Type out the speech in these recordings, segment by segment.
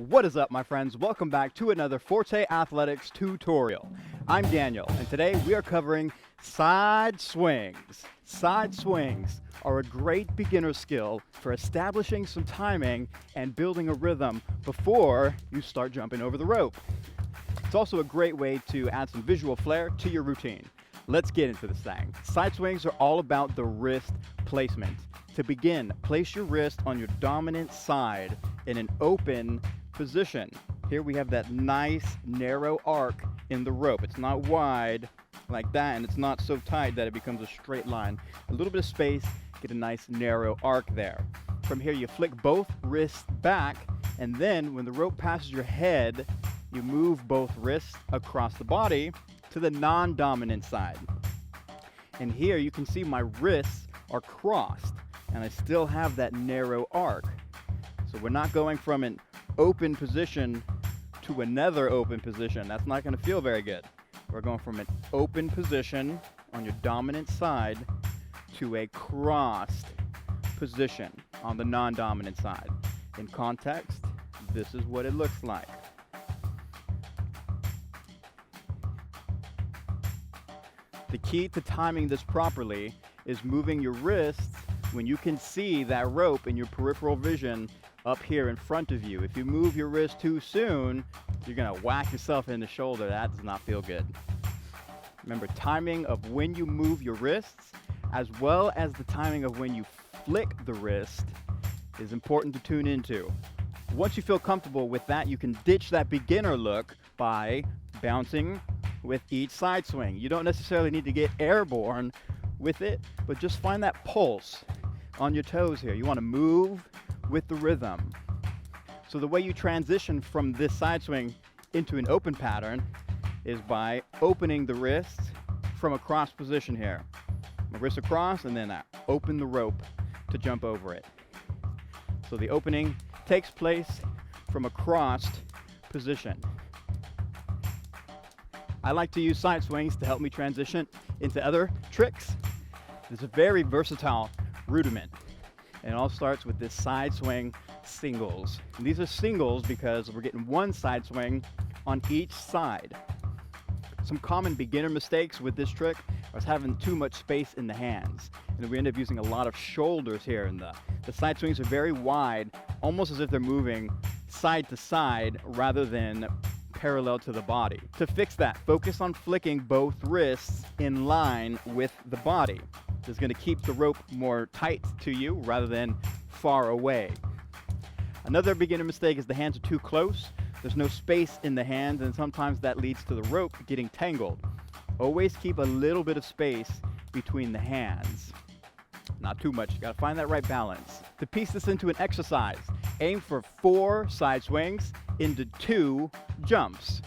What is up, my friends? Welcome back to another Forte Athletics tutorial. I'm Daniel, and today we are covering side swings. Side swings are a great beginner skill for establishing some timing and building a rhythm before you start jumping over the rope. It's also a great way to add some visual flair to your routine. Let's get into this thing. Side swings are all about the wrist placement. To begin, place your wrist on your dominant side in an open position. Here we have that nice narrow arc in the rope. It's not wide like that, and it's not so tight that it becomes a straight line. A little bit of space, get a nice narrow arc there. From here, you flick both wrists back, and then when the rope passes your head, you move both wrists across the body to the non-dominant side. And here you can see my wrists are crossed, and I still have that narrow arc. So we're not going from an open position to another open position. That's not going to feel very good. We're going from an open position on your dominant side to a crossed position on the non-dominant side. In context, this is what it looks like. The key to timing this properly is moving your wrists when you can see that rope in your peripheral vision up here in front of you. If you move your wrist too soon, you're gonna whack yourself in the shoulder. That does not feel good. Remember, timing of when you move your wrists, as well as the timing of when you flick the wrist, is important to tune into. Once you feel comfortable with that, you can ditch that beginner look by bouncing with each side swing. You don't necessarily need to get airborne with it, but just find that pulse on your toes here. You want to move with the rhythm. So the way you transition from this side swing into an open pattern is by opening the wrist from a cross position here. My wrist across, and then I open the rope to jump over it. So the opening takes place from a crossed position. I like to use side swings to help me transition into other tricks. It's a very versatile rudiment. And it all starts with this side swing singles. And these are singles because we're getting one side swing on each side. Some common beginner mistakes with this trick is having too much space in the hands. And we end up using a lot of shoulders here. And the side swings are very wide, almost as if they're moving side to side rather than parallel to the body. To fix that, focus on flicking both wrists in line with the body. This is going to keep the rope more tight to you rather than far away. Another beginner mistake is the hands are too close. There's no space in the hands, and sometimes that leads to the rope getting tangled. Always keep a little bit of space between the hands. Not too much. You got to find that right balance. To piece this into an exercise, aim for 4 side swings into 2 jumps.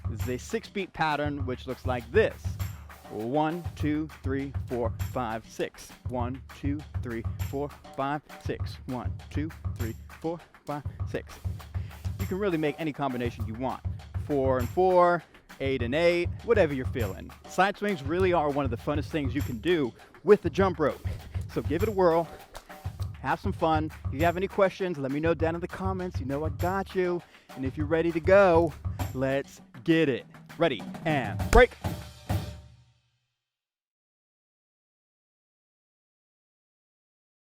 This is a 6-beat pattern which looks like this. 1, 2, 3, 4, 5, 6. 1, 2, 3, 4, 5, 6. 1, 2, 3, 4, 5, 6. You can really make any combination you want. 4 and 4, 8 and 8, whatever you're feeling. Side swings really are one of the funnest things you can do with the jump rope. So give it a whirl. Have some fun. If you have any questions, let me know down in the comments. You know I got you. And if you're ready to go, let's get it. Ready and break.